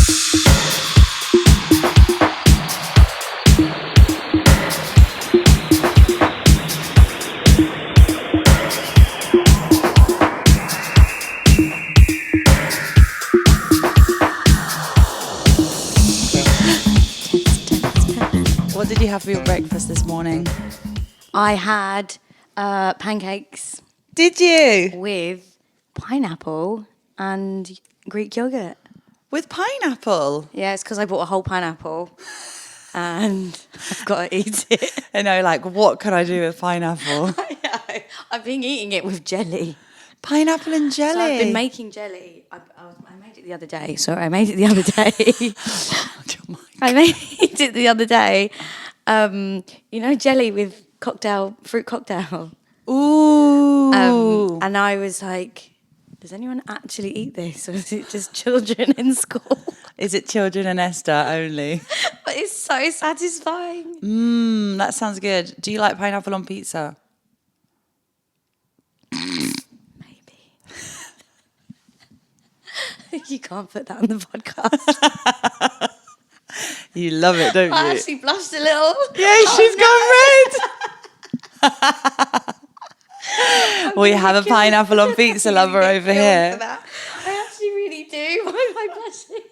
What did you have for your breakfast this morning? I had pancakes. Did you? With pineapple and Greek yogurt. With pineapple? Yeah, it's because I bought a whole pineapple and I've got to eat it. I know, like, what can I do with pineapple? I know. I've been eating it with jelly. Pineapple and jelly? So I've been making jelly. I made it the other day. Sorry, I made it the other day. I made it the other day. You know, jelly with fruit cocktail. Ooh. And I was like, does anyone actually eat this? Or is it just children in school? Is it children and Esther only? But it's so satisfying. That sounds good. Do you like pineapple on pizza? Maybe. You can't put that on the podcast. You love it, don't you? I actually blushed a little. Yeah, she's gone red. We have a pineapple on pizza lover over here. I actually really do. Why am I blushing?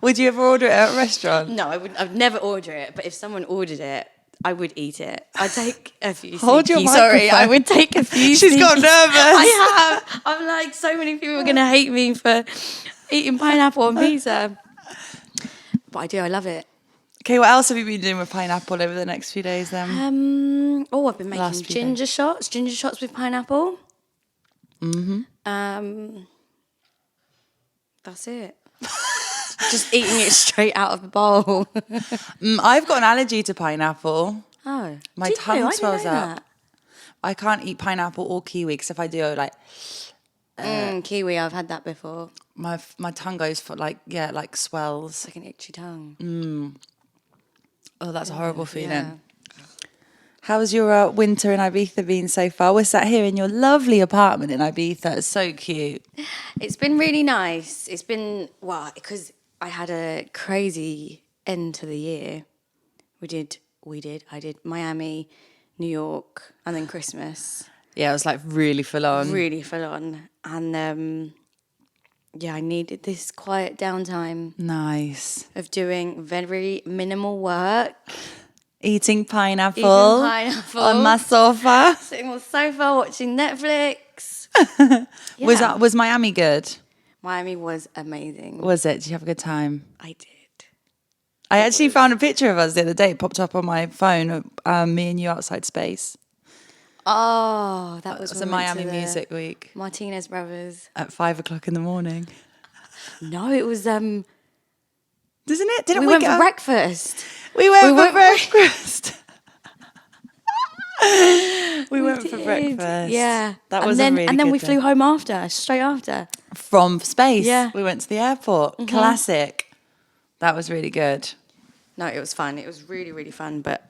Would you ever order it at a restaurant? No, I wouldn't. I'd never order it. But if someone ordered it, I would eat it. I'd take a few. Hold your microphone. Sorry, I would take a few. She's got nervous. I have. I'm like, so many people are going to hate me for eating pineapple on pizza. But I do. I love it. Okay, what else have you been doing with pineapple over the next few days then? I've been making ginger shots with pineapple. That's it. Just eating it straight out of the bowl. I've got an allergy to pineapple. Oh, My tongue swells up. I can't eat pineapple or kiwi because if I do, kiwi, I've had that before. my tongue goes for like swells. It's like an itchy tongue. Oh, that's a horrible feeling. Yeah. How's your winter in Ibiza been so far? We're sat here in your lovely apartment in Ibiza. It's so cute. It's been really nice. It's been, because I had a crazy end to the year. I did Miami, New York, and then Christmas. Yeah, it was like really full on. Really full on. And I needed this quiet downtime. Nice. Of doing very minimal work. Eating pineapple on my sofa. Sitting on the sofa watching Netflix. Was Miami good? Miami was amazing. Was it? Did you have a good time? I did. I actually found a picture of us the other day. It popped up on my phone. Me and you outside space. Oh, that was a Miami Music Week. Martinez Brothers. At 5:00 in the morning. No, it was Doesn't it? Didn't we we went go? for breakfast. We went for breakfast. we went for did. breakfast. Yeah. That was a really And then good we day. flew home straight after. From space. Yeah. We went to the airport. Classic. That was really good. No, it was fun. It was really, really fun, but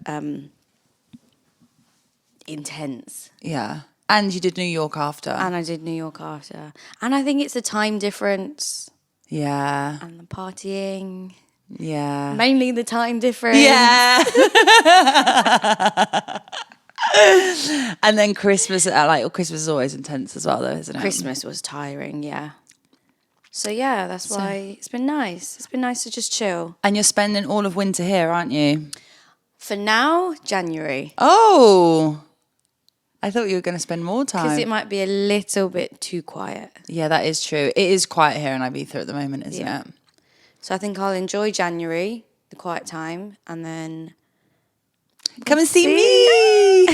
intense. Yeah. And you did New York after. And I did New York after. And I think it's the time difference. Yeah. And the partying. Yeah. Mainly the time difference. Yeah. And then Christmas, Christmas is always intense as well, though, isn't it? Christmas was tiring, yeah. So, yeah, that's why it's been nice. It's been nice to just chill. And you're spending all of winter here, aren't you? For now, January. Oh. I thought you were going to spend more time. Because it might be a little bit too quiet. Yeah, that is true. It is quiet here in Ibiza at the moment, isn't it? So I think I'll enjoy January, the quiet time, and then... Come and see me!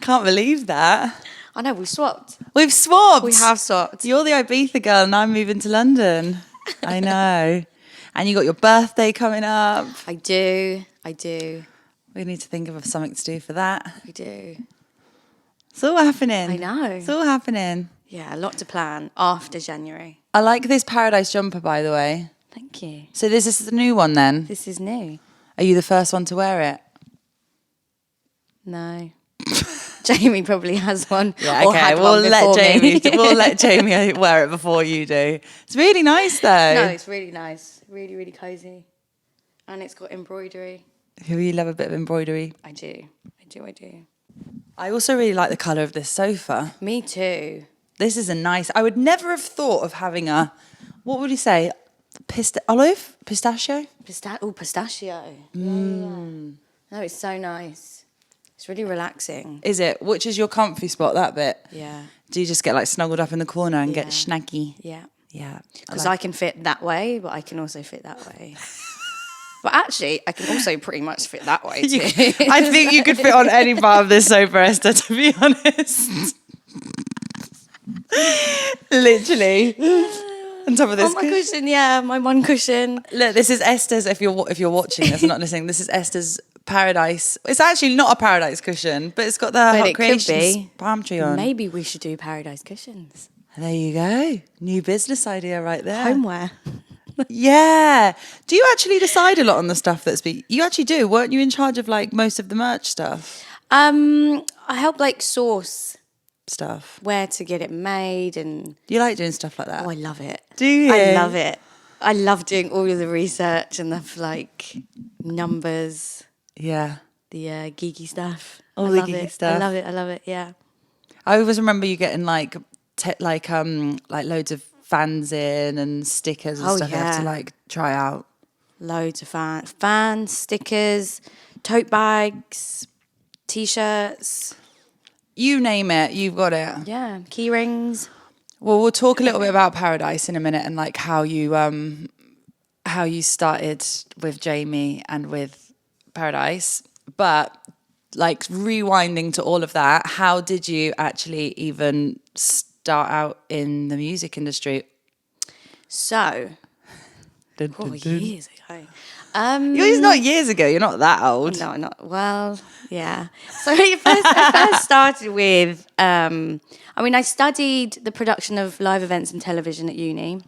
Can't believe that. I know, we've swapped. We've swapped. We have swapped. You're the Ibiza girl and I'm moving to London. I know. And you got your birthday coming up. I do. We need to think of something to do for that. We do. It's all happening. I know. It's all happening. Yeah, a lot to plan after January. I like this Paradise jumper, by the way. Thank you. So this is the new one then? This is new. Are you the first one to wear it? No. Jamie probably has one. Yeah, or okay. had We'll one let before Jamie. me. We'll let Jamie wear it before you do. It's really nice though. No, it's really nice. Really, really cozy. And it's got embroidery. You love a bit of embroidery. I do. I do. I also really like the colour of this sofa. Me too. This is a nice. I would never have thought of having a. What would you say? Olive? Pistachio? Pistachio. Yeah. No, it's so nice. It's really relaxing. Is it? Which is your comfy spot? That bit. Yeah. Do you just get like snuggled up in the corner and get snacky? Yeah. Yeah. Because I can fit that way, but I can also fit that way. But actually, I can also pretty much fit that way too. I think you could fit on any part of this sofa, Esther, to be honest. Literally. On top of this my cushion, yeah, my one cushion. Look, this is Esther's, if you're watching this and not listening, this is Esther's Paradise. It's actually not a Paradise cushion, but it's got the Hot Creations palm tree on. Maybe we should do Paradise cushions. There you go. New business idea right there. Homeware. Yeah. Do you actually decide a lot on the stuff you actually do? Weren't you in charge of like most of the merch stuff? I help like source Stuff. where to get it made and... Do you like doing stuff like that? Oh, I love it. Do you? I love it. I love doing all of the research and the like numbers. Yeah. The geeky stuff. All I the love geeky it. stuff. I love it, yeah. I always remember you getting like loads of fans in and stickers and stuff you have to like try out. Loads of fans, stickers, tote bags, t-shirts. You name it, you've got it. Yeah, key rings. Well, we'll talk a little bit about Paradise in a minute and like how you started with Jamie and with Paradise. But like rewinding to all of that, how did you actually even start out in the music industry? So, years ago. It's not years ago. You're not that old. No, not well. Yeah. So I first started with. I studied the production of live events and television at uni,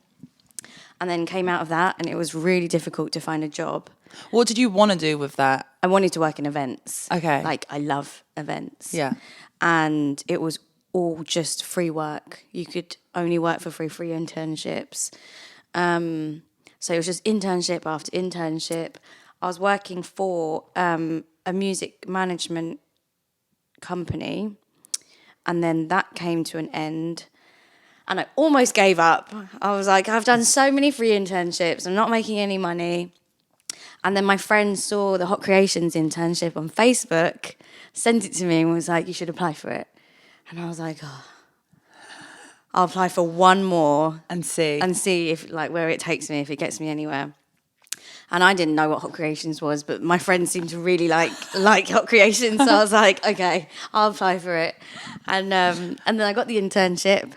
and then came out of that, and it was really difficult to find a job. What did you want to do with that? I wanted to work in events. Okay. Like I love events. Yeah. And it was all just free work. You could only work for free internships. So it was just internship after internship. I was working for a music management company, and then that came to an end. And I almost gave up. I was like, I've done so many free internships. I'm not making any money. And then my friend saw the Hot Creations internship on Facebook, sent it to me and was like, you should apply for it. And I was like, oh, I'll apply for one more and see if like where it takes me, if it gets me anywhere. And I didn't know what Hot Creations was, but my friends seemed to really like Hot Creations, so I was like, okay, I'll apply for it. And then I got the internship.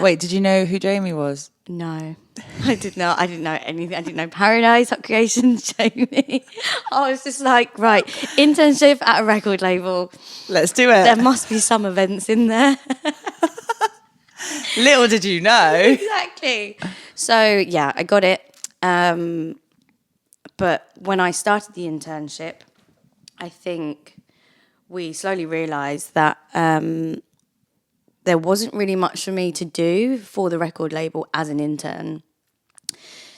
Wait, did you know who Jamie was? No, I did not. I didn't know anything. I didn't know Paradise, Hot Creations, Jamie. I was just like, right, internship at a record label. Let's do it. There must be some events in there. Little did you know. Exactly. So, yeah, I got it. But when I started the internship, I think we slowly realised that there wasn't really much for me to do for the record label as an intern.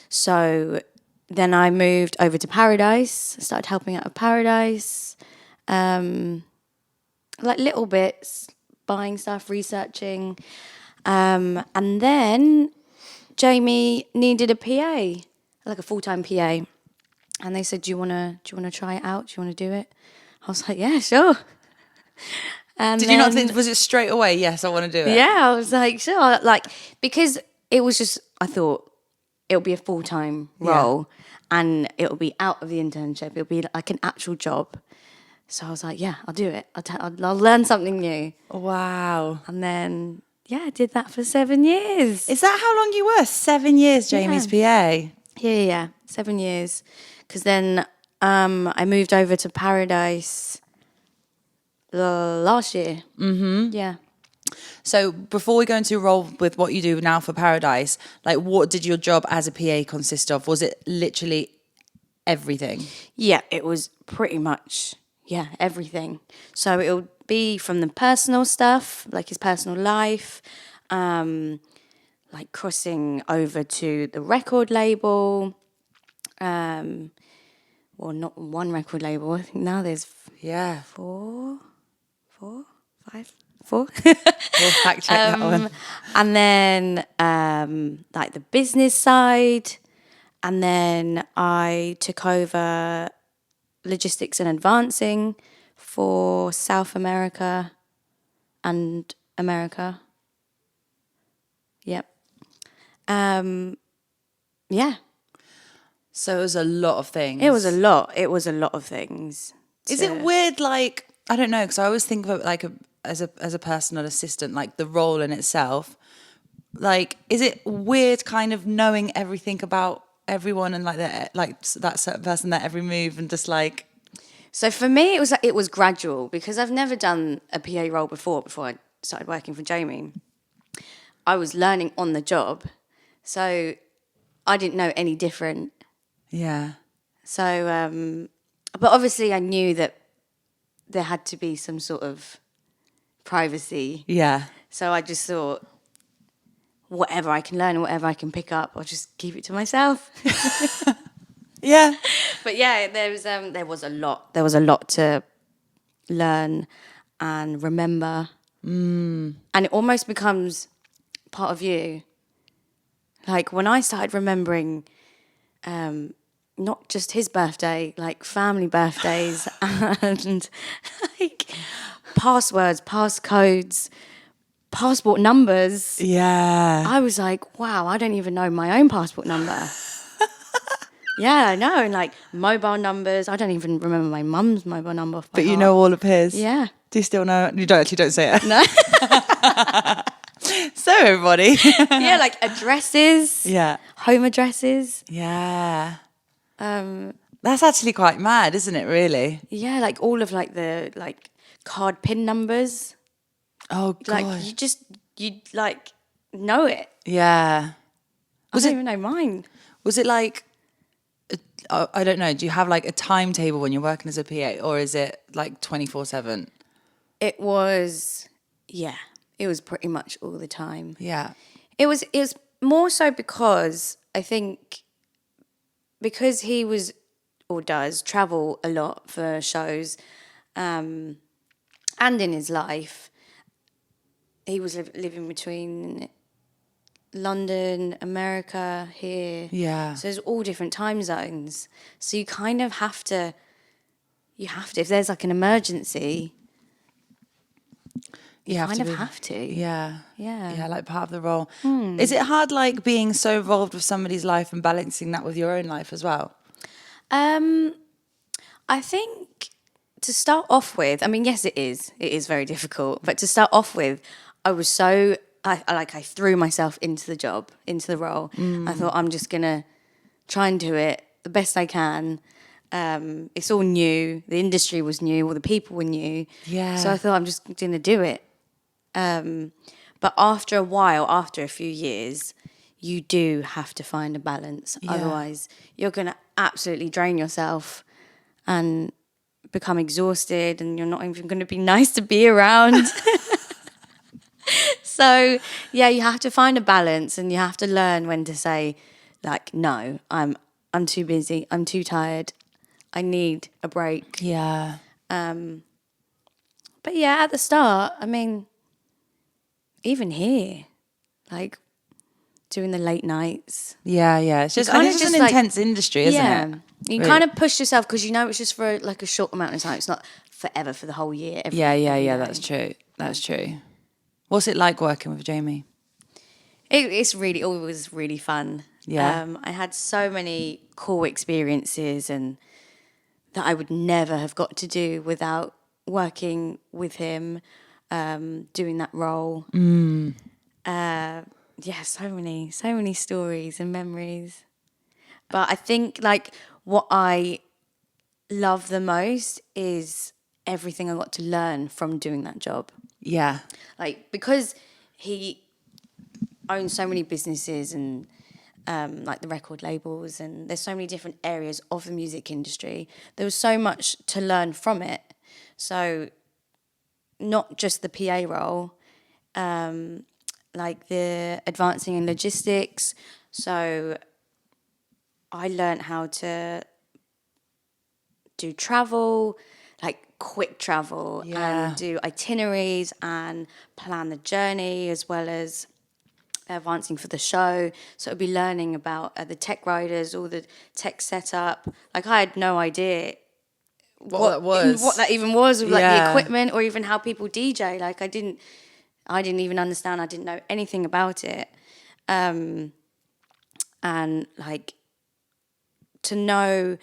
So then I moved over to Paradise, started helping out at Paradise, like little bits, buying stuff, researching. And then Jamie needed a PA, like a full-time PA. And they said, do you want to try it out? Do you want to do it? I was like, yeah, sure. And Did you not think, was it straight away, yes, I want to do it? Yeah, I was like, sure. Like, because it was just, I thought it'll be a full-time role and it'll be out of the internship. It'll be like an actual job. So I was like, yeah, I'll do it. I'll learn something new. Wow. And then, yeah, I did that for 7 years. Is that how long you were? 7 years, Jamie's PA? Yeah. 7 years. Because then I moved over to Paradise last year. Mm-hmm. Yeah. So before we go into your role with what you do now for Paradise, like what did your job as a PA consist of? Was it literally everything? Yeah, it was pretty much, everything. So it'll be from the personal stuff, like his personal life, like crossing over to the record label. Well, not one record label. I think now there's four, five, four. We'll fact check that one. And then like the business side, and then I took over logistics and advancing for South America and America. Yep. Yeah. So it was a lot of things. It was a lot. It was a lot of things. Is it weird? Like, I don't know, because I always think of it like as a personal assistant, like the role in itself. Like, is it weird, kind of knowing everything about everyone and like that certain person, that every move, and just like. So for me, it was gradual because I've never done a PA role before I started working for Jamie. I was learning on the job, so I didn't know any different. Yeah. So, but obviously I knew that there had to be some sort of privacy. Yeah. So I just thought, whatever I can learn and whatever I can pick up, I'll just keep it to myself. Yeah. But yeah, there was a lot. There was a lot to learn and remember. And it almost becomes part of you. Like when I started remembering not just his birthday, like family birthdays and like passwords, passcodes, passport numbers. Yeah. I was like, wow, I don't even know my own passport number. Yeah, I know. And like mobile numbers. I don't even remember my mum's mobile number off by But you heart. know all of his. Yeah. Do you still know? You don't say it. No. So everybody. Yeah, like addresses. Yeah. Home addresses. Yeah. That's actually quite mad, isn't it, really? Yeah, like all of like the like card pin numbers. Oh, God. Like you like know it. Yeah. I don't even know mine. Was it like, I don't know, do you have like a timetable when you're working as a PA, or is it like 24/7? It was, yeah, it was pretty much all the time. Yeah. It was more so because I think because he was or does travel a lot for shows, and in his life, he was living between London, America, here. Yeah. So there's all different time zones. So you kind of have to, if there's like an emergency, you kind of have to. Yeah. Yeah. Yeah, like part of the role. Is it hard, like, being so involved with somebody's life and balancing that with your own life as well? I think to start off with, I mean, yes, it is. It is very difficult. But to start off with, I was so, I threw myself into the job, into the role. I thought, I'm just going to try and do it the best I can. It's all new. The industry was new. All the people were new. Yeah. So I thought, I'm just going to do it. But after a while, after a few years, you do have to find a balance. Yeah. Otherwise, you're going to absolutely drain yourself and become exhausted, and you're not even going to be nice to be around. So, yeah, you have to find a balance, and you have to learn when to say, like, no, I'm too busy. I'm too tired. I need a break. Yeah. But yeah, at the start, I mean, even here, like doing the late nights. Yeah, yeah. It's just, kinda it's just just an like- intense industry, isn't it? You Really? kind of push yourself because you know it's just for like a short amount of time. It's not forever, for the whole year. every Yeah, day. that's true. That's true. What's it like working with Jamie? It's really always really fun. Yeah. I had so many cool experiences and that I would never have got to do without working with him, doing that role. Yeah, so many stories and memories. But I think like what I love the most is everything I got to learn from doing that job. Yeah. Like because he owns so many businesses and like the record labels, and there's so many different areas of the music industry. There was so much to learn from it. So not just the PA role, like the advancing in logistics. So I learned how to do travel, like quick travel, and do itineraries and plan the journey, as well as advancing for the show. So it'd be learning about the tech riders, all the tech setup. Like I had no idea what that even was, like the equipment, or even how people DJ. Like I didn't even understand. I didn't know anything about it. And like to know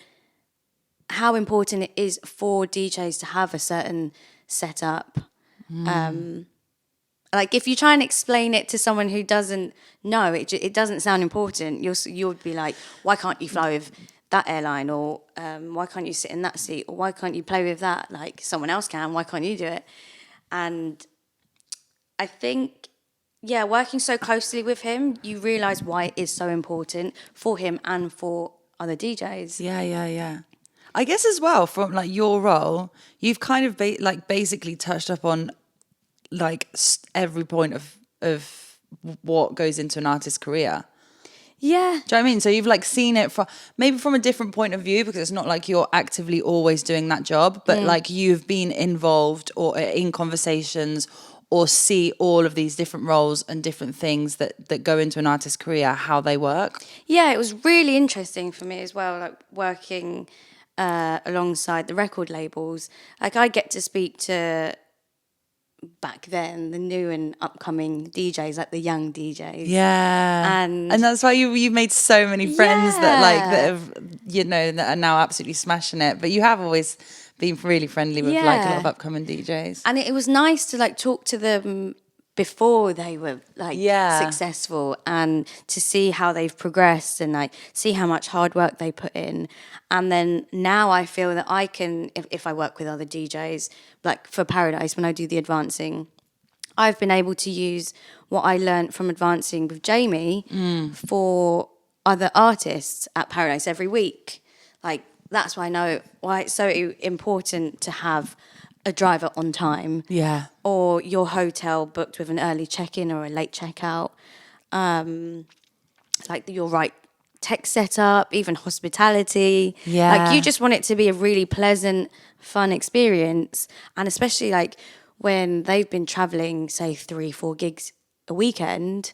how important it is for DJs to have a certain setup. Like if you try and explain it to someone who doesn't know, it doesn't sound important. You'll be like, why can't you fly with that airline, or why can't you sit in that seat, or why can't you play with that? Like someone else can. Why can't you do it? And I think, working so closely with him, you realise why it is so important for him and for other DJs. Yeah. I guess as well, from like your role, you've kind of basically touched up on like every point of what goes into an artist's career. Yeah. Do you know what I mean? So you've like seen it from a different point of view, because it's not like you're actively always doing that job, but like you've been involved or in conversations or see all of these different roles and different things that go into an artist's career, how they work. Yeah, it was really interesting for me as well, like working alongside the record labels. Like I get to speak to, back then, the new and upcoming DJs, like the young DJs. Yeah. And that's why you've made so many friends that have, that are now absolutely smashing it. But you have always been really friendly with like a lot of upcoming DJs. And it was nice to like talk to them before they were like successful, and to see how they've progressed and like see how much hard work they put in. And then now I feel that I can, if I work with other DJs, like for Paradise, when I do the advancing, I've been able to use what I learned from advancing with Jamie for other artists at Paradise every week. Like that's why I know why it's so important to have a driver on time. Yeah. Or your hotel booked with an early check-in or a late check-out. Like your right tech setup, even hospitality. Yeah. Like you just want it to be a really pleasant, fun experience. And especially like when they've been traveling, say 3-4 gigs a weekend,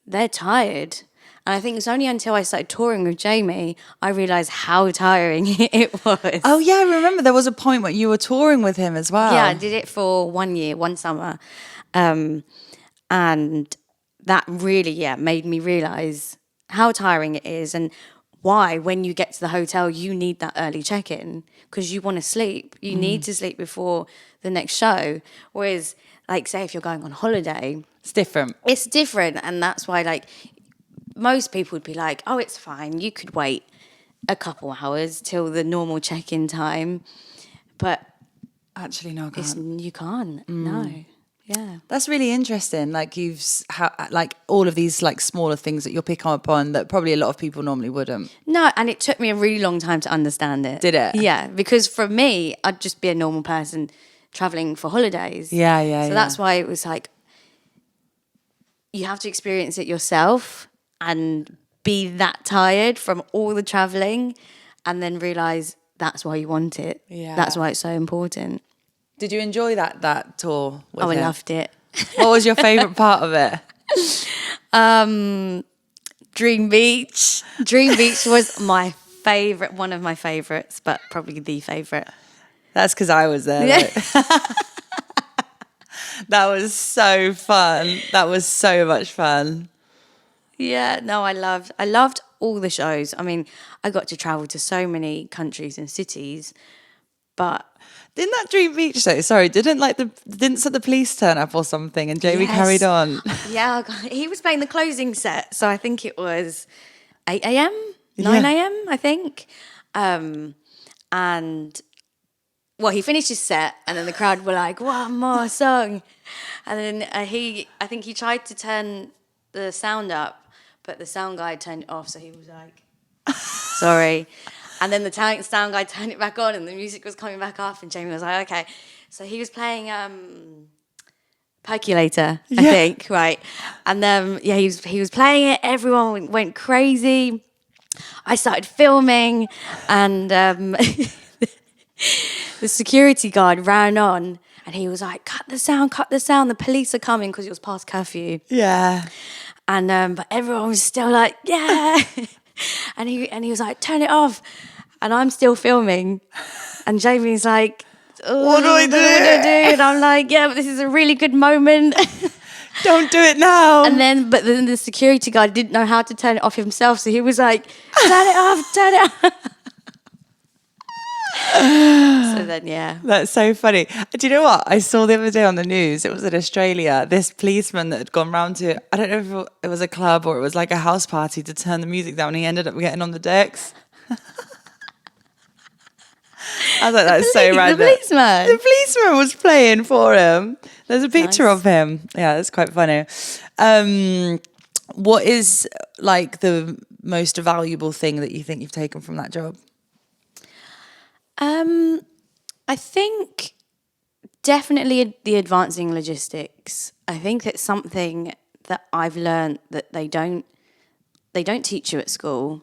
they're tired. And I think it's only until I started touring with Jamie, I realised how tiring it was. Oh, yeah, I remember there was a point when you were touring with him as well. Yeah, I did it for 1 year, one summer. And that really, made me realise how tiring it is, and why when you get to the hotel, you need that early check-in, because you want to sleep. You need to sleep before the next show. Whereas, like, say if you're going on holiday... It's different. It's different, and that's why, like... Most people would be like, oh, it's fine. You could wait a couple hours till the normal check-in time. But actually, no, I can't. You can't. No. Yeah. That's really interesting. Like like all of these like smaller things that you'll pick up on that probably a lot of people normally wouldn't. No, and it took me a really long time to understand it. Did it? Yeah, because for me, I'd just be a normal person traveling for holidays. Yeah. So that's why it was like, you have to experience it yourself and be that tired from all the traveling, and then realise that's why you want it. Yeah. That's why it's so important. Did you enjoy that tour with him? I loved it. What was your favourite part of it? Dream Beach. Dream Beach was my favourite, one of my favourites, but probably the favourite. That's because I was there. Yeah. That was so fun. That was so much fun. Yeah, no, I loved all the shows. I mean, I got to travel to so many countries and cities, but didn't that Dream Beach though? Sorry, didn't the police turn up or something and Jamie carried on? Yeah, he was playing the closing set, so I think it was 8 a.m., 9 a.m. I think, and well, he finished his set, and then the crowd were like, "One more song," and then I think he tried to turn the sound up, but the sound guy turned it off, so he was like, sorry. And then the sound guy turned it back on, and the music was coming back up, and Jamie was like, okay. So he was playing Percolator, I think, right? And he was playing it. Everyone went crazy. I started filming, and the security guard ran on, and he was like, cut the sound, the police are coming," because it was past curfew. Yeah. And but everyone was still like, yeah. and he was like, "Turn it off," and I'm still filming, and Jamie's like, What do I do? What do I do? And I'm like, "Yeah, but this is a really good moment." Don't do it now. But then the security guard didn't know how to turn it off himself, so he was like, "Turn it off, turn it off." So then, yeah. That's so funny. Do you know what? I saw the other day on the news, it was in Australia, this policeman that had gone round to, I don't know if it was a club or it was like a house party to turn the music down, and he ended up getting on the decks. I was like, that's so random. The policeman was playing for him. There's a picture of him. Yeah, that's quite funny. What is like the most valuable thing that you think you've taken from that job? I think definitely the advancing logistics. I think it's something that I've learned that they don't teach you at school.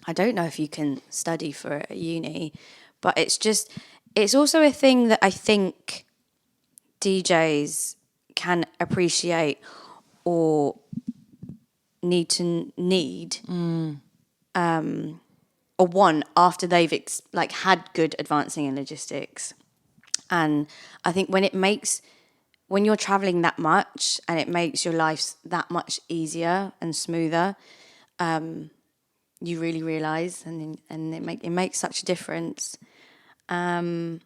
I don't know if you can study for it at uni, but it's also a thing that I think DJs can appreciate or need or want after they've had good advancing in logistics. And I think when you're traveling that much and it makes your life that much easier and smoother, you really realize, and it makes such a difference. Did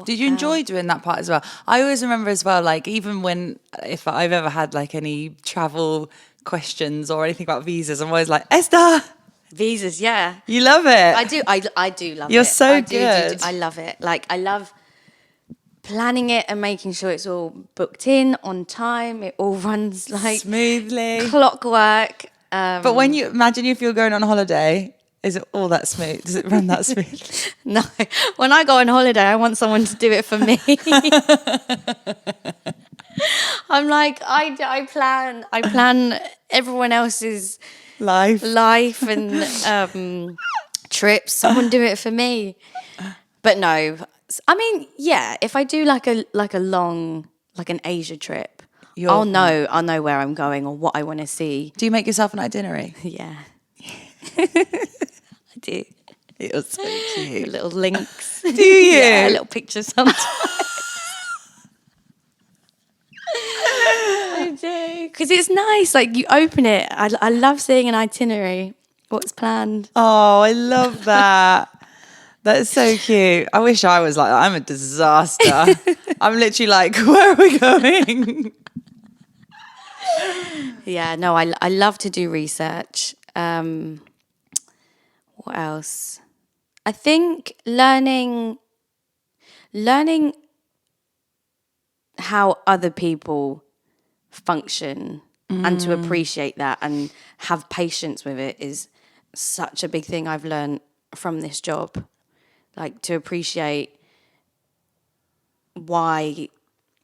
you enjoy doing that part as well? I always remember as well, like even if I've ever had like any travel questions or anything about visas, I'm always like, Esther. Visas, yeah. You love it. I do love it. You're so good. I love it. Like, I love planning it and making sure it's all booked in on time. It all runs like smoothly, clockwork. But when you imagine if you're going on holiday, is it all that smooth? Does it run that smooth? No. When I go on holiday, I want someone to do it for me. I'm like, I plan everyone else's life and trips. Someone do it for me. But no, I mean, yeah, if I do like a long, like an Asia trip, I'll know where I'm going or what I want to see. Do you make yourself an itinerary? Yeah. I do. You're so cute. Little links. Do you? Yeah, little pictures sometimes. I do. Because it's nice. Like, you open it. I love seeing an itinerary. What's planned. Oh, I love that. That's so cute. I wish I was like that. I'm a disaster. I'm literally like, where are we going? Yeah, no, I love to do research. What else? I think learning how other people function and to appreciate that and have patience with it is such a big thing I've learned from this job. Like, to appreciate why,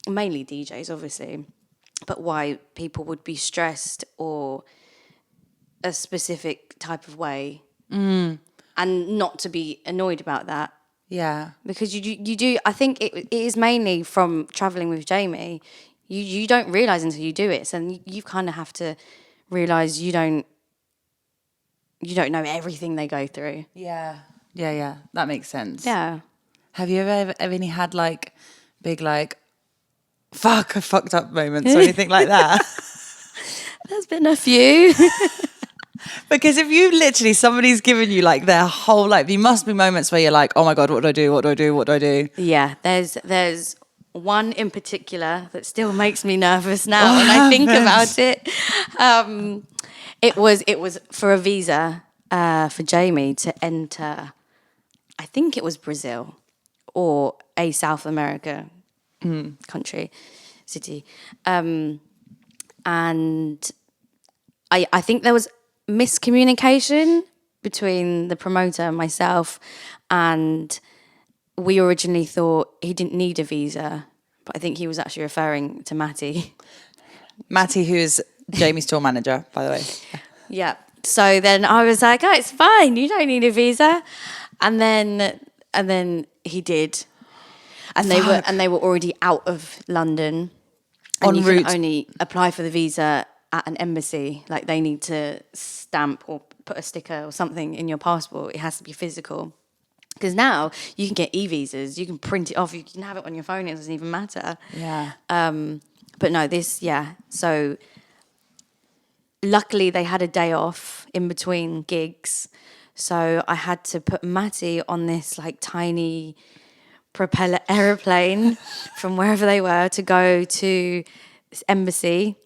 mainly DJs obviously, but why people would be stressed or a specific type of way, and not to be annoyed about that. Yeah, because you do. I think it is mainly from traveling with Jamie. You don't realize until you do it, so you kind of have to realize you don't know everything they go through. Yeah, that makes sense. Yeah. Have you ever had like big like fuck, I fucked up moments or anything like that? There's been a few. Because if you literally, somebody's given you like their whole life, there must be moments where you're like, oh my God, what do I do? What do I do? What do I do? Yeah, there's one in particular that still makes me nervous now when I think about it. It was for a visa for Jamie to enter, I think it was Brazil or a South America country, city. And I think there was miscommunication between the promoter and myself, and we originally thought he didn't need a visa, but I think he was actually referring to Matty. Matty, who's Jamie's tour manager, by the way. Yeah. So then I was like, oh, it's fine. You don't need a visa. And then he did. And they were already out of London. And you can only apply for the visa at an embassy. Like they need to stamp or put a sticker or something in your passport. It has to be physical. Because now you can get e-visas. You can print it off. You can have it on your phone. It doesn't even matter. Yeah. But no, So luckily they had a day off in between gigs. So I had to put Matty on this like tiny propeller aeroplane from wherever they were to go to this embassy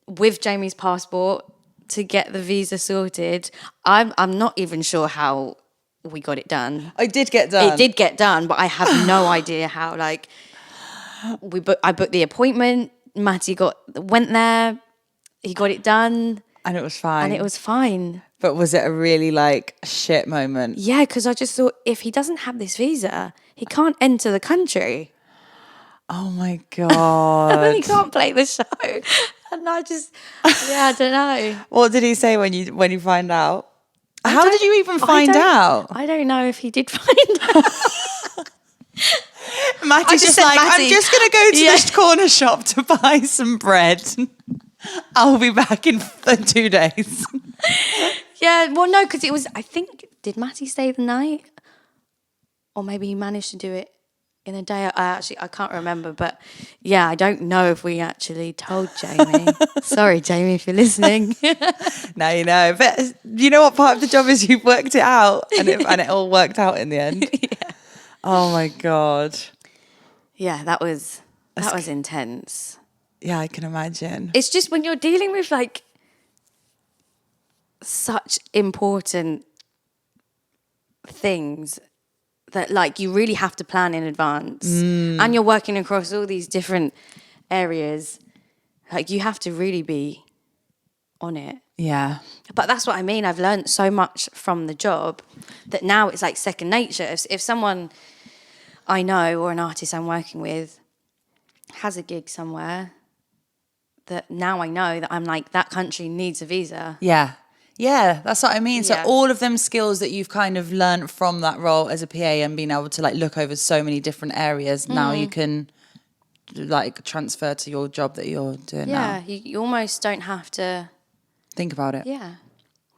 with Jamie's passport to get the visa sorted. I'm not even sure how we got it done. It did get done. It did get done, but I have no idea how. Like I booked the appointment. Matty went there. He got it done. And it was fine. But was it a really like shit moment? Yeah, because I just thought if he doesn't have this visa, he can't enter the country. Oh my God. And then he can't play the show. And I don't know. What did he say when you find out? How did you even find out? I don't know if he did find out. Matty's just like, I'm just going to go to this corner shop to buy some bread. I'll be back in 2 days. Yeah, well, no, because it was, I think, did Matty stay the night? Or maybe he managed to do it in a day. I can't remember. But yeah, I don't know if we actually told Jamie. Sorry, Jamie, if you're listening. Now you know. But you know what part of the job is you've worked it out and it all worked out in the end. Yeah. Oh my God. Yeah, that was intense. Yeah, I can imagine. It's just when you're dealing with like such important things that like you really have to plan in advance and you're working across all these different areas, like you have to really be on it. Yeah. But that's what I mean. I've learned so much from the job that now it's like second nature. If someone I know or an artist I'm working with has a gig somewhere, that now I know that I'm like, that country needs a visa. Yeah. Yeah, that's what I mean. Yeah. So all of them skills that you've kind of learned from that role as a PA and being able to like look over so many different areas, now you can like transfer to your job that you're doing now. Yeah, you almost don't have to think about it. Yeah,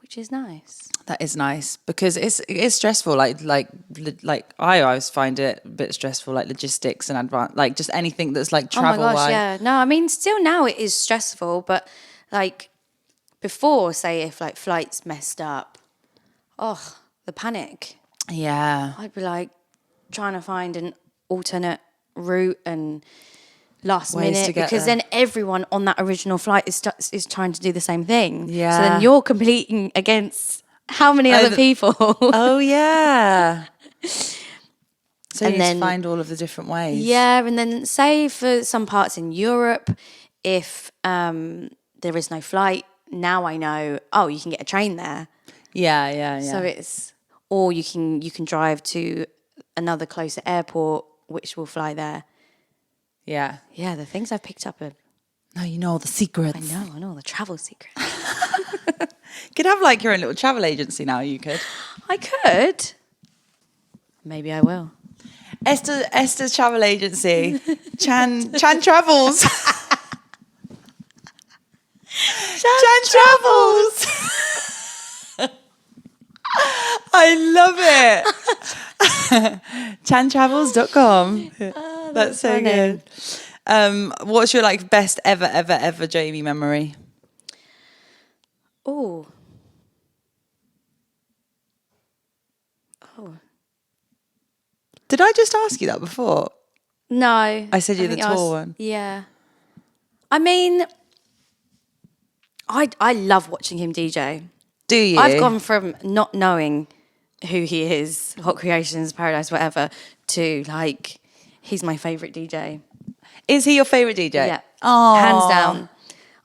which is nice. That is nice because it is stressful. Like I always find it a bit stressful, like logistics and like just anything that's like travel. Oh my gosh, yeah. No, I mean still now it is stressful, but like before, say if like flights messed up, the panic. Yeah, I'd be like trying to find an alternate route and last ways minute to get because there. then everyone on that original flight is trying to do the same thing. Yeah. So then you're competing against how many other people? Oh yeah. So and you then need to find all of the different ways. Yeah, and then say for some parts in Europe, if there is no flight, now I know, you can get a train there. Yeah. So it's, or you can drive to another closer airport, which will fly there. Yeah. Yeah, the things I've picked up are... No, you know all the secrets. I know all the travel secrets. Could have like your own little travel agency now, you could. I could. Maybe I will. Esther's travel agency. Chan Travels. Chan Travels. I love it. Chantravels.com. That's so funny. good. What's your like best ever Jamie memory? Oh. Did I just ask you that before? No. I said you're the think tall one. Yeah. I mean, I love watching him DJ. Do you? I've gone from not knowing who he is, Hot Creations, Paradise, whatever, to like, he's my fafavourite DJ. Is he your favourite DJ? Yeah. Oh, Hands down.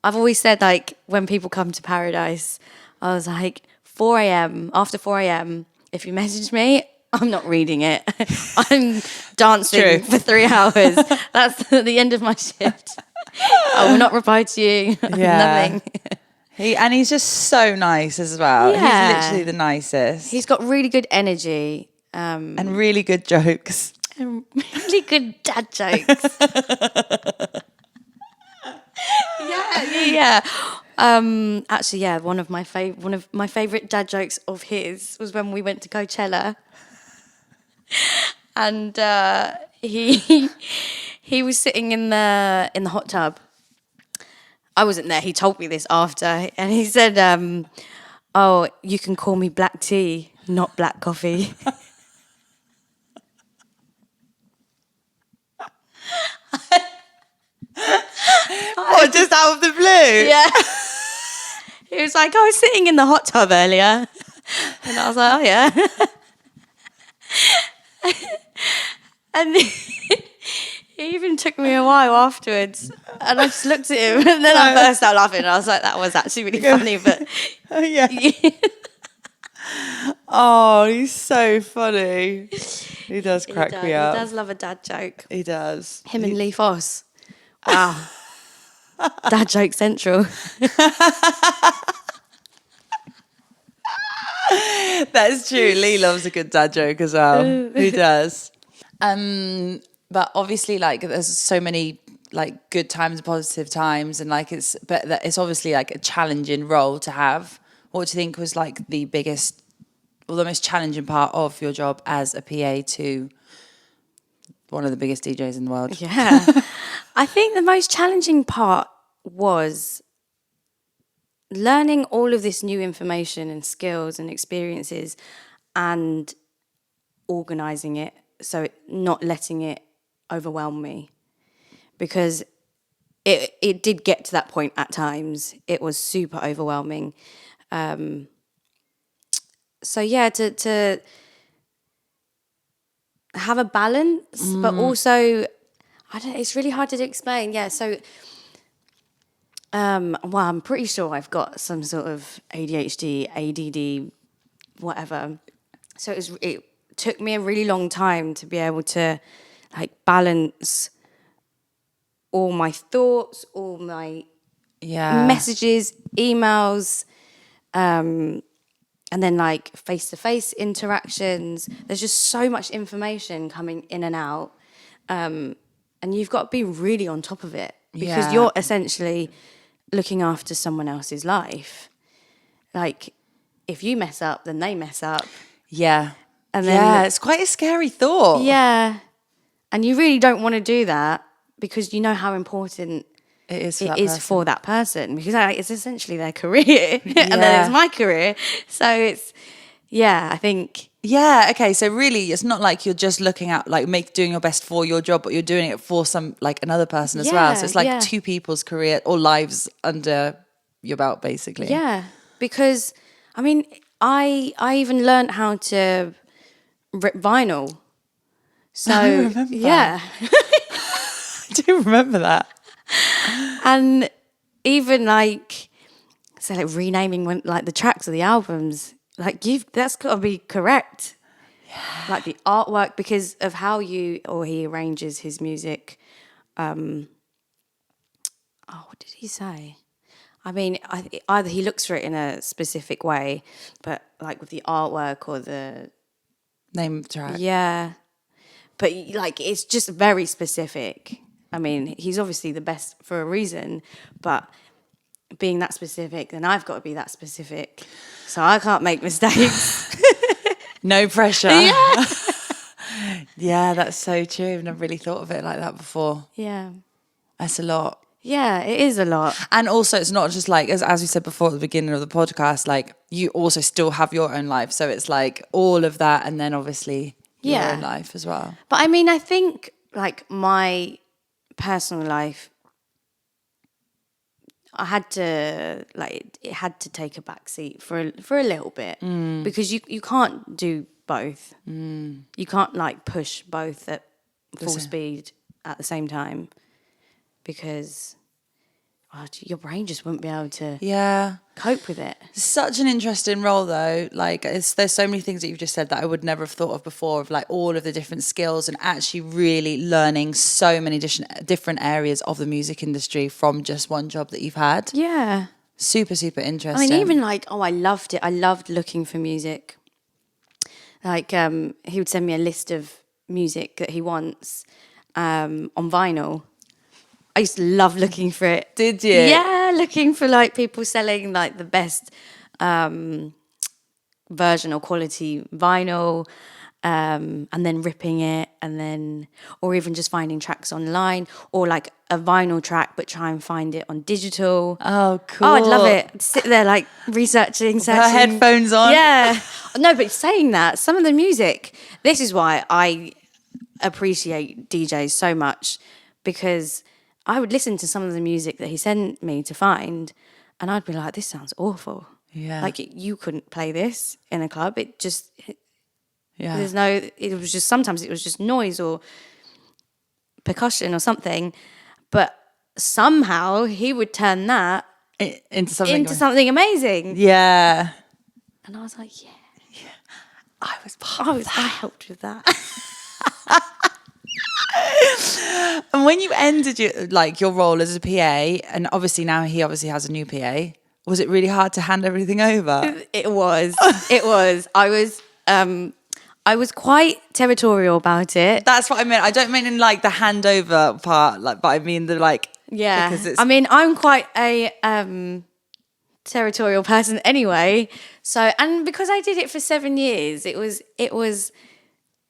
I've always said like when people come to Paradise, I was like 4 a.m. After 4 a.m. if you message me, I'm not reading it. I'm dancing True. for 3 hours. That's the end of my shift. I will not reply to you. Yeah. Nothing. He's just so nice as well. Yeah. He's literally the nicest. He's got really good energy. And really good jokes. And really good dad jokes. yeah. Actually, yeah. One of my favorite dad jokes of his was when we went to Coachella, and he was sitting in the hot tub. I wasn't there. He told me this after, and he said, "Oh, you can call me black tea, not black coffee." What, just out of the blue? Yeah. He was like, I was sitting in the hot tub earlier. And I was like, oh, yeah. And he even took me a while afterwards. And I just looked at him and then I burst out laughing. And I was like, that was actually really funny. But Oh, yeah. Oh, he's so funny. He does crack me up. He does love a dad joke. He does. Him and Lee Foss. Wow. Dad joke central. That's true. Lee loves a good dad joke as well. He does. But obviously, like, there's so many like good times and positive times, and like it's obviously like a challenging role to have. What do you think was like the biggest, or the most challenging part of your job as a PA to one of the biggest DJs in the world? Yeah. I think the most challenging part was learning all of this new information and skills and experiences and organising it, so not letting it overwhelm me, because it did get to that point at times. It was super overwhelming. So yeah, to have a balance, but also it's really hard to explain. Yeah, so well, I'm pretty sure I've got some sort of ADHD, ADD, whatever. So it took me a really long time to be able to like balance all my thoughts, all my messages, emails, and then like face-to-face interactions. There's just so much information coming in and out, and you've got to be really on top of it, because you're essentially looking after someone else's life. Like, if you mess up, then they mess up. Yeah. And then, it's quite a scary thought. Yeah. And you really don't want to do that, because you know how important It is for that person, because it's essentially their career. And then it's my career. So it's, I think. Yeah, okay. So really, it's not like you're just looking at like doing your best for your job, but you're doing it for another person as well. So it's like two people's career or lives under your belt, basically. Yeah, because I mean, I even learned how to rip vinyl. So I remember yeah, I do remember that. And even like renaming like the tracks of the albums. Like that's got to be correct. Yeah. Like the artwork, because of how he arranges his music. What did he say? I mean, either he looks for it in a specific way, but like with the artwork or the name track. Yeah. But like, it's just very specific. I mean, he's obviously the best for a reason, but being that specific, then I've got to be that specific. So I can't make mistakes. No pressure. Yeah. Yeah, that's so true. I've never really thought of it like that before. Yeah. That's a lot. Yeah, it is a lot. And also, it's not just like, as we said before at the beginning of the podcast, like you also still have your own life. So it's like all of that, and then obviously your own life as well. But I mean, I think like my personal life, I had to it had to take a back seat for a little bit, because you can't do both. You can't like push both at full speed at the same time, because your brain just wouldn't be able to Yeah. cope with it. Such an interesting role, though. Like, there's so many things that you've just said that I would never have thought of before, of like all of the different skills and actually really learning so many different areas of the music industry from just one job that you've had. Yeah. Super, super I interesting. mean, even like, I loved it. I loved looking for music. Like, he would send me a list of music that he wants on vinyl. I used to love looking for it. Did you? Yeah, looking for like people selling like the best version or quality vinyl, and then ripping it, and then, or even just finding tracks online, or like a vinyl track but try and find it on digital. Oh, cool. Oh, I'd love it. I'd sit there like researching, searching. Her headphones on. Yeah. No, but saying that, some of the music, this is why I appreciate DJs so much, because I would listen to some of the music that he sent me to find, and I'd be like, this sounds awful. Yeah. Like, you couldn't play this in a club. It just, Yeah. it was just, sometimes it was just noise or percussion or something, but somehow he would turn that Into something. something amazing. Yeah. And I was like, yeah. I was I helped with that. And when you ended your role as a PA, and obviously now he obviously has a new PA, was it really hard to hand everything over? It was. It was. I was quite territorial about it. That's what I meant. I don't mean in like the handover part, like, but I mean the like. Yeah. Because it's, I mean, I'm quite a territorial person anyway. So, and because I did it for 7 years, it was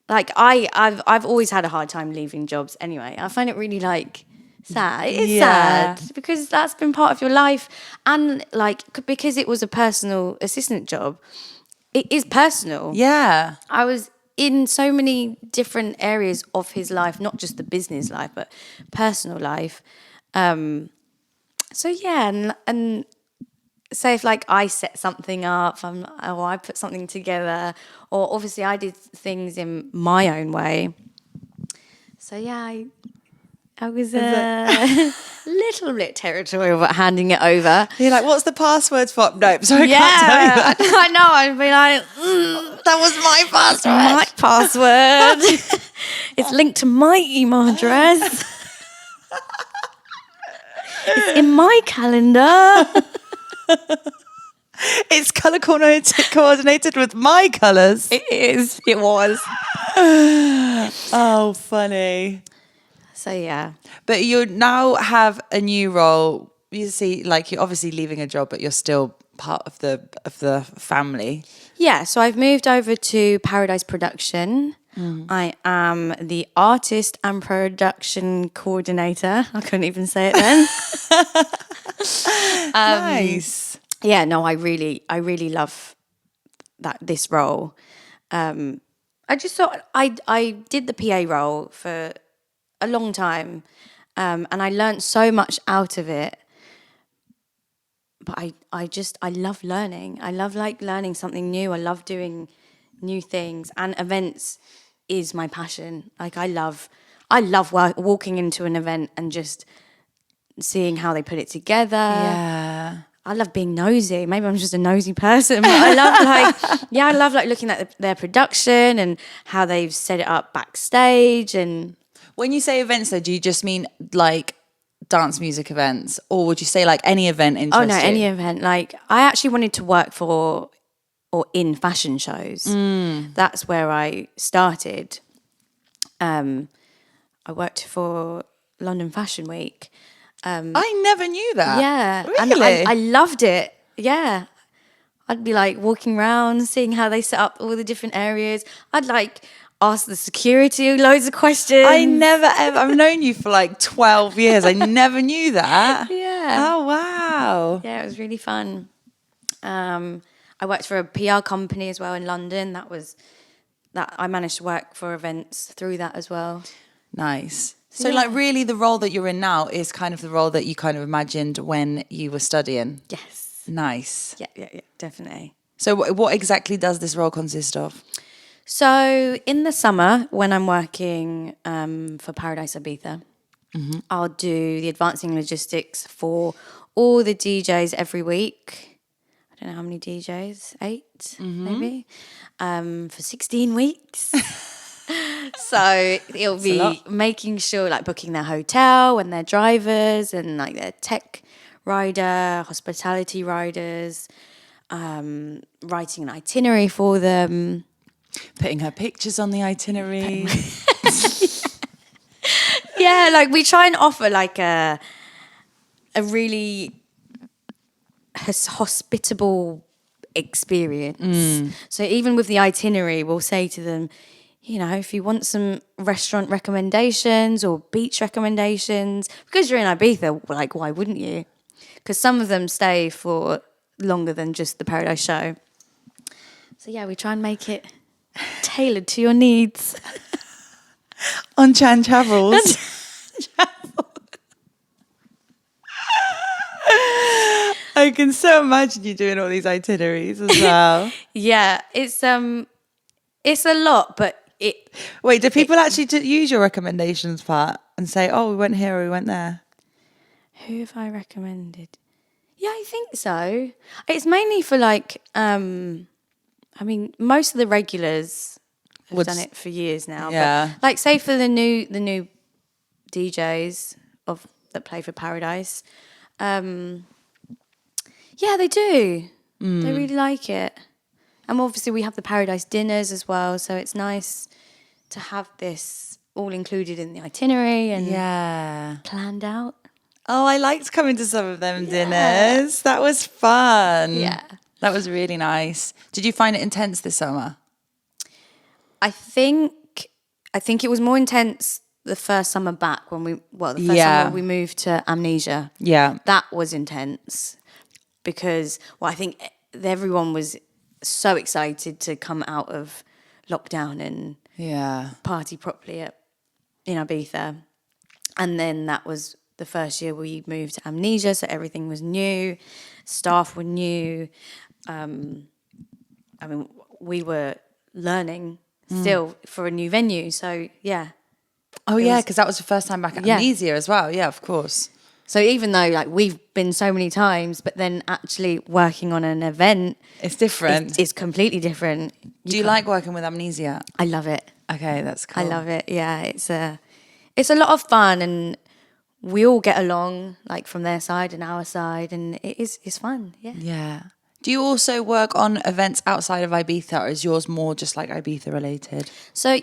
like I've always had a hard time leaving jobs anyway. I find it really like sad. It is sad because that's been part of your life, and like because it was a personal assistant job, it is personal. yeah. I was in so many different areas of his life, not just the business life, but personal life. So yeah, and so if like I set something up, or I put something together, or obviously I did things in my own way. So yeah, I was a little bit territorial about handing it over. You're like, what's the password for? Nope, sorry, Yeah, I can't tell you that. I know. I'd be like, That was my password. my password. It's linked to my email address. It's in my calendar. It's colour coordinated with my colours. It is. It was. Oh, funny. So yeah. But you now have a new role. You see, like you're obviously leaving a job, but you're still part of the family. Yeah, so I've moved over to Paradise Production. I am the artist and production coordinator. I couldn't even say it then. Nice. Yeah, no, I really love this role. I just thought I did the PA role for a long time, and I learned so much out of it. But I love learning. I love like learning something new. I love doing new things, and events is my passion. Like I love walking into an event and just seeing how they put it together. Yeah. I love being nosy. Maybe I'm just a nosy person, but I love like looking at their production and how they've set it up backstage. And When you say events, though, do you just mean like dance music events, or would you say like any event interests you? oh no, any event. Like I actually wanted to work for or in fashion shows. That's where I started. I worked for London Fashion Week. I never knew that. Yeah. Really? And I loved it. Yeah. I'd be like walking around, seeing how they set up all the different areas. I'd like ask the security loads of questions. I never ever. I've known you for like 12 years. I never knew that. Yeah. Oh, wow. Yeah, it was really fun. I worked for a PR company as well in London. That I managed to work for events through that as well. Nice. So like really the role that you're in now is kind of the role that you kind of imagined when you were studying? Yes. Nice. Yeah, definitely. So what exactly does this role consist of? So in the summer when I'm working for Paradise Ibiza, I'll do the advancing logistics for all the DJs every week. I don't know how many DJs, 8 maybe, for 16 weeks. So it'll be making sure, like booking their hotel and their drivers and like their tech rider, hospitality riders, writing an itinerary for them. Putting her pictures on the itinerary. Yeah, like we try and offer like a really hospitable experience. So even with the itinerary, we'll say to them, you know, if you want some restaurant recommendations or beach recommendations, because you're in Ibiza, like why wouldn't you? Because some of them stay for longer than just the Paradise show. So yeah, we try and make it tailored to your needs. On Chan Travels. I can so imagine you doing all these itineraries as well. Yeah, it's a lot, but Wait, do people actually use your recommendations part and say, oh, we went here or we went there? Who have I recommended? Yeah, I think so. It's mainly for like, I mean, most of the regulars have done it for years now. Yeah. But like, say for the new DJs that play for Paradise, yeah, they do. They really like it. And obviously we have the Paradise dinners as well, so it's nice to have this all included in the itinerary and planned out. Oh, I liked coming to some of them dinners. That was fun. Yeah. That was really nice. Did you find it intense this summer? I think it was more intense the first summer back the first summer we moved to Amnesia. Yeah. That was intense because, I think everyone was so excited to come out of lockdown and party properly in Ibiza. And then that was the first year we moved to Amnesia, so everything was new, staff were new. I mean, we were learning still for a new venue, so yeah. Oh yeah, because that was the first time back at Amnesia as well. Yeah, of course. So even though like we've been so many times, but then actually working on an event, it's different. It's completely different. Do you like working with Amnesia? I love it. Okay, that's cool. I love it. Yeah, it's a lot of fun, and we all get along, like from their side and our side, and it's fun. Yeah. Yeah. Do you also work on events outside of Ibiza, or is yours more just like Ibiza related? So,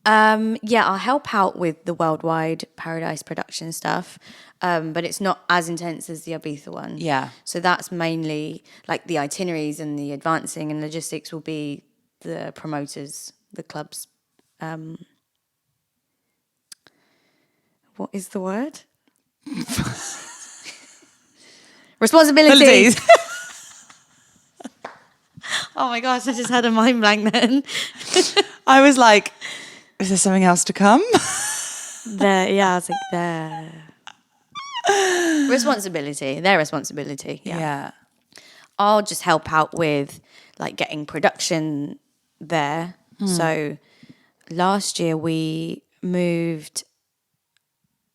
I'll help out with the worldwide Paradise production stuff, but it's not as intense as the Ibiza one. Yeah. So that's mainly like the itineraries and the advancing and logistics will be the promoters, the clubs. What is the word? Responsibilities. Oh my gosh, I just had a mind blank then. I was like, is there something else to come? I was like, their responsibility. Yeah. I'll just help out with like getting production there. So last year we moved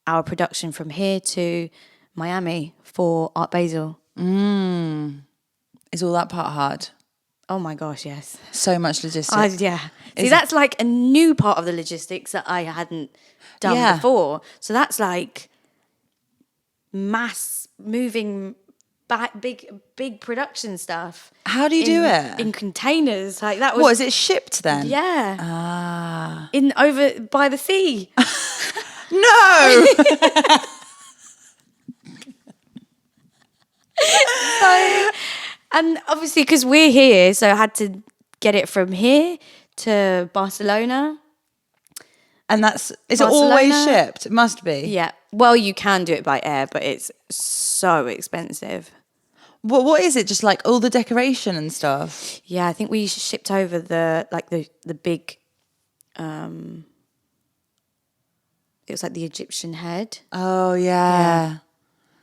our production from here to Miami for Art Basel. Is all that part hard? Oh my gosh, yes. So much logistics. See, that's like a new part of the logistics that I hadn't done before. So that's like mass moving back, big production stuff. How do you do it? In containers. Like that was. What, is it shipped then? Yeah. Ah. Over by the sea. No! So, and obviously because we're here, so I had to get it from here to Barcelona. And is it always shipped? It must be. Yeah. Well, you can do it by air, but it's so expensive. What is it? Just like all the decoration and stuff? Yeah, I think we shipped over the big, it was like the Egyptian head. Oh, yeah.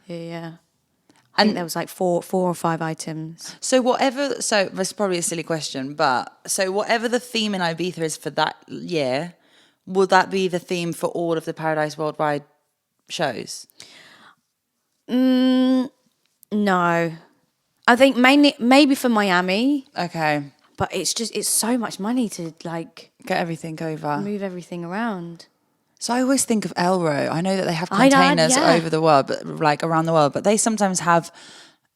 Yeah. I think there was like four or five items. So that's probably a silly question, but so whatever the theme in Ibiza is for that year, will that be the theme for all of the Paradise Worldwide shows? No, I think maybe for Miami, Okay. but it's so much money to like Get everything over. move everything around. So I always think of Elro. I know that they have I know, containers yeah. over the world, but like around the world, but they sometimes have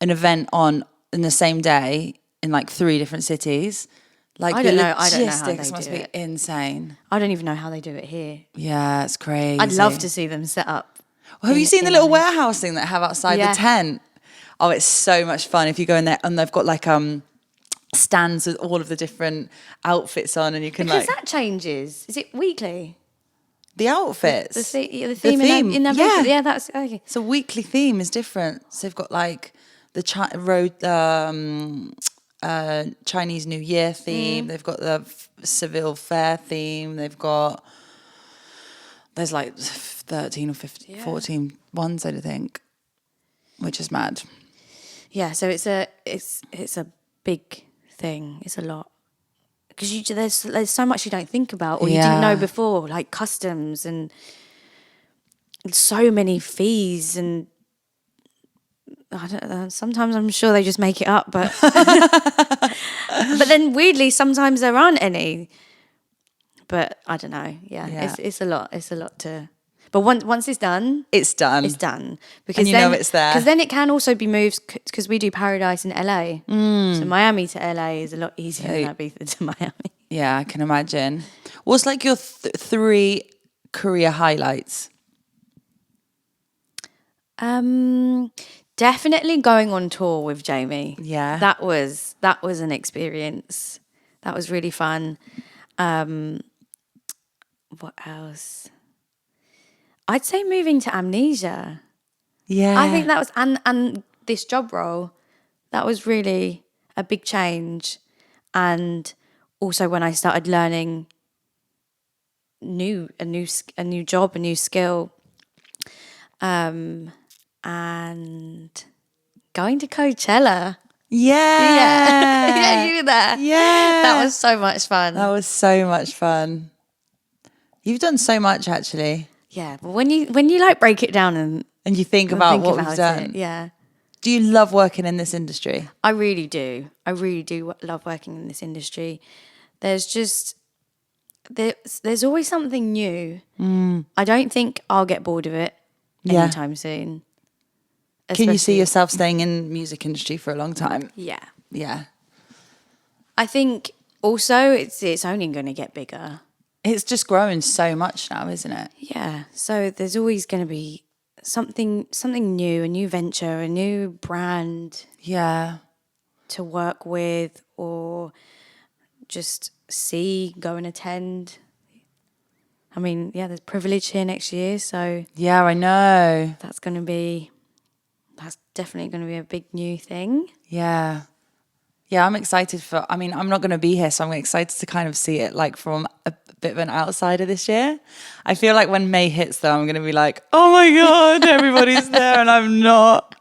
an event on in the same day in like 3 different cities. Like I the don't know how they logistics must do be it. insane. I don't even know how they do it here. Yeah, it's crazy. I'd love to see them set up. Well, have you seen the in little LA. warehouse thing that have outside Yeah. the tent? Oh, it's so much fun if you go in there and they've got like stands with all of the different outfits on, and you can Because like that changes. Is it weekly? the outfits. The theme in that yeah. yeah, that's okay. So weekly theme is different. So they've got like the Chinese New Year theme. They've got the Seville Fair theme. There's like 13 or 15, 14 ones, I think, which is mad. Yeah, so it's a big thing. It's a lot because there's so much you don't think about or you didn't know before, like customs and so many fees and I don't know. Sometimes I'm sure they just make it up, but but then weirdly sometimes there aren't any. But I don't know. Yeah. It's a lot. It's a lot to. But once it's done, it's done. It's done because and you know it's there. Because then it can also be moved because we do Paradise in LA. So Miami to LA is a lot easier than Ibiza to Miami. Yeah, I can imagine. What's like your 3 career highlights? Definitely going on tour with Jamie. Yeah. That was an experience. That was really fun. What else? I'd say moving to Amnesia. Yeah. I think that was and this job role, that was really a big change. And also when I started learning a new job, a new skill. And going to Coachella. Yeah. Yeah, you were there. Yeah. That was so much fun. That was so much fun. You've done so much actually. Yeah, but when you like break it down and you think about what we've done. it, yeah. Do you love working in this industry? I really do. I really do love working in this industry. There's just there's always something new. I don't think I'll get bored of it anytime soon. Can you see yourself staying in the music industry for a long time? Yeah. Yeah. I think also it's only going to get bigger. It's just growing so much now, isn't it? Yeah. So there's always going to be something new, a new venture, a new brand. Yeah. To work with or just go and attend. I mean, yeah, there's Privilege here next year, so yeah, I know. That's definitely going to be a big new thing. Yeah. Yeah, I'm excited I'm not going to be here, so I'm excited to kind of see it like from a bit of an outsider this year. I feel like when May hits though, I'm going to be like, oh my God, everybody's there and I'm not.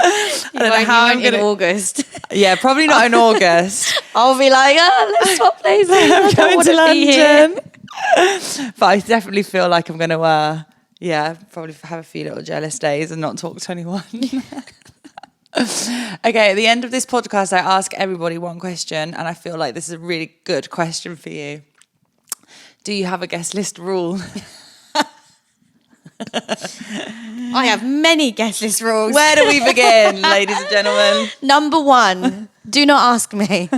I don't know how I'm going in August. Yeah, probably not in August. I'll be like, let's swap places. I'm going to London. But I definitely feel like I'm going to, probably have a few little jealous days and not talk to anyone. Okay, at the end of this podcast, I ask everybody one question, and I feel like this is a really good question for you. Do you have a guest list rule? I have many guest list rules. Where do we begin, ladies and gentlemen? Number 1, do not ask me.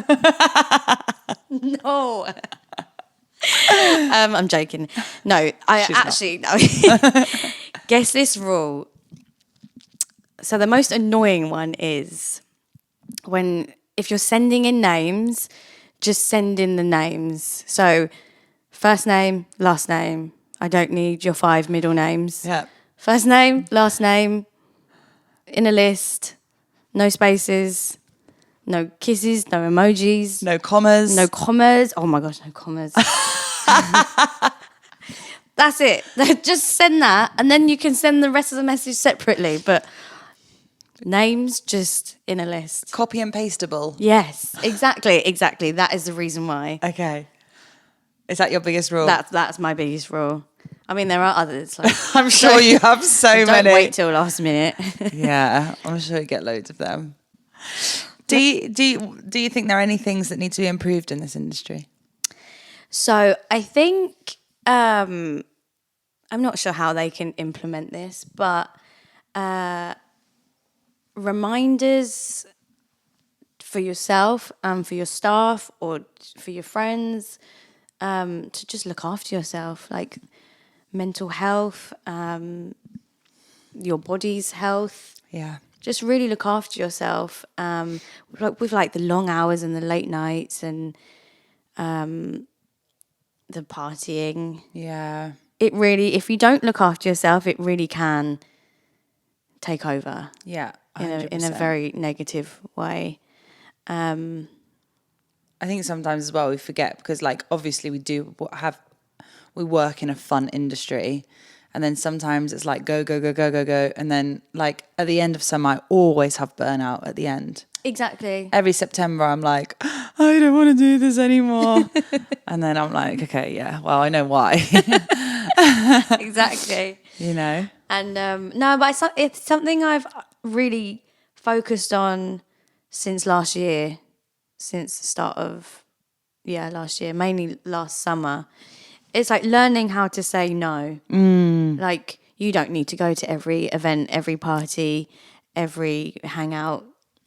No. I'm joking. No, no. Guess this rule. So the most annoying one is if you're sending in names, just send in the names. So first name, last name. I don't need your 5 middle names. Yeah. First name, last name, in a list, no spaces, no kisses, no emojis. No commas. No commas. Oh my gosh, no commas. That's it. Just send that and then you can send the rest of the message separately. But names just in a list. Copy and pasteable. Yes, exactly. That is the reason why. Okay. Is that your biggest rule? That's my biggest rule. I mean, there are others. Like, I'm sure you have so many. don't wait till last minute. Yeah, I'm sure you get loads of them. Do you think there are any things that need to be improved in this industry? So I think I'm not sure how they can implement this, but reminders for yourself and for your staff or for your friends to just look after yourself, like mental health, your body's health. Yeah. Just really look after yourself. With like the long hours and the late nights and the partying. Yeah. It really, if you don't look after yourself, it really can take over. Yeah. In a very negative way. I think sometimes as well we forget because like obviously we work in a fun industry, and then sometimes it's like go, and then like at the end of summer I always have burnout at the end. Exactly. Every September I'm like, I don't want to do this anymore. And then I'm like, okay, yeah, well, I know why. Exactly. You know? And no, but it's something I've really focused on since last year, since the start of, last year, mainly last summer. It's like learning how to say no. Like, you don't need to go to every event, every party, every hangout.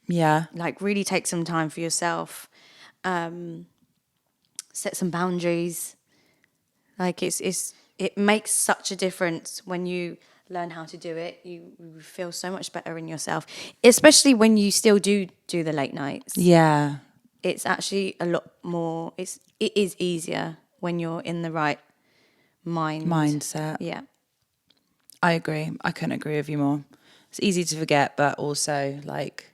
Yeah. Like, really take some time for yourself. Set some boundaries. Like, it makes such a difference when you learn how to do it. You feel so much better in yourself, especially when you still do the late nights. Yeah. It's actually a lot more. It is easier when you're in the right mindset. Yeah. I agree. I couldn't agree with you more. It's easy to forget, but also like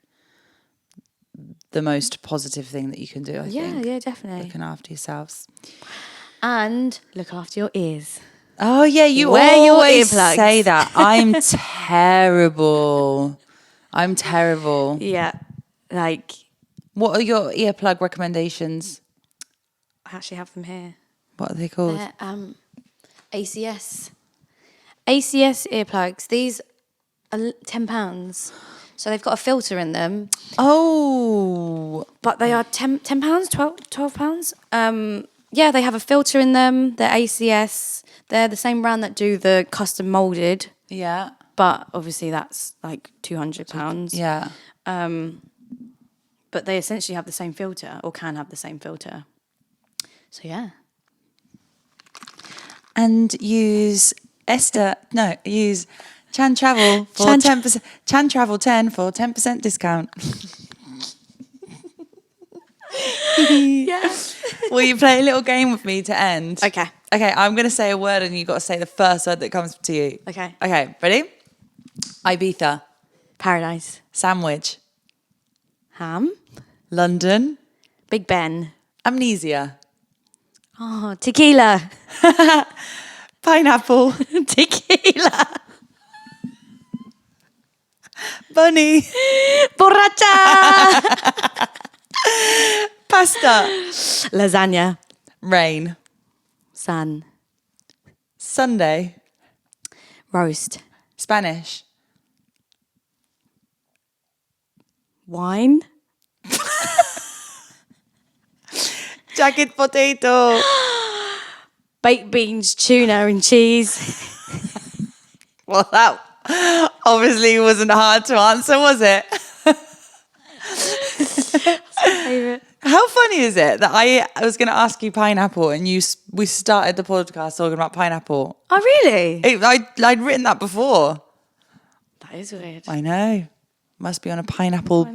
the most positive thing that you can do, I think. Yeah, definitely. Looking after yourselves. And look after your ears. Oh, yeah, you Wear your always earplugs. say that. I'm terrible. I'm terrible. Yeah. Like, What are your earplug recommendations? I actually have them here. What are they called? They're ACS. ACS earplugs. These are £10. So they've got a filter in them. Oh. But they are £10, £12. Yeah, they have a filter in them. They're ACS. They're the same brand that do the custom molded. Yeah. But obviously that's like £200. Yeah. But they essentially have the same filter, or can have the same filter. So yeah. And use Chan Travel for 10%. Chan Travel 10 for 10% discount. Yeah. Will you play a little game with me to end? Okay. Okay, I'm going to say a word and you've got to say the first word that comes to you. Okay. Okay, ready? Ibiza. Paradise. Sandwich. Ham. London. Big Ben. Amnesia. Oh, tequila. Pineapple. Tequila. Bunny. Borracha. Pasta. Lasagna. Rain. Sun. Sunday. Roast. Spanish. Wine. Jacket potato. Baked beans, tuna and cheese. Well, that obviously wasn't hard to answer, was it? Favorite. How funny is it that I was going to ask you pineapple and we started the podcast talking about pineapple? Oh, really? I'd written that before. That is weird. I know. Must be on a pineapple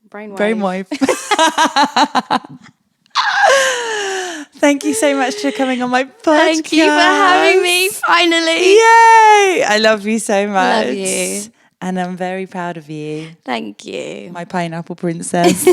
Brainwave. Thank you so much for coming on my podcast. Thank you for having me, finally. Yay! I love you so much. Love you. And I'm very proud of you. Thank you. My pineapple princess.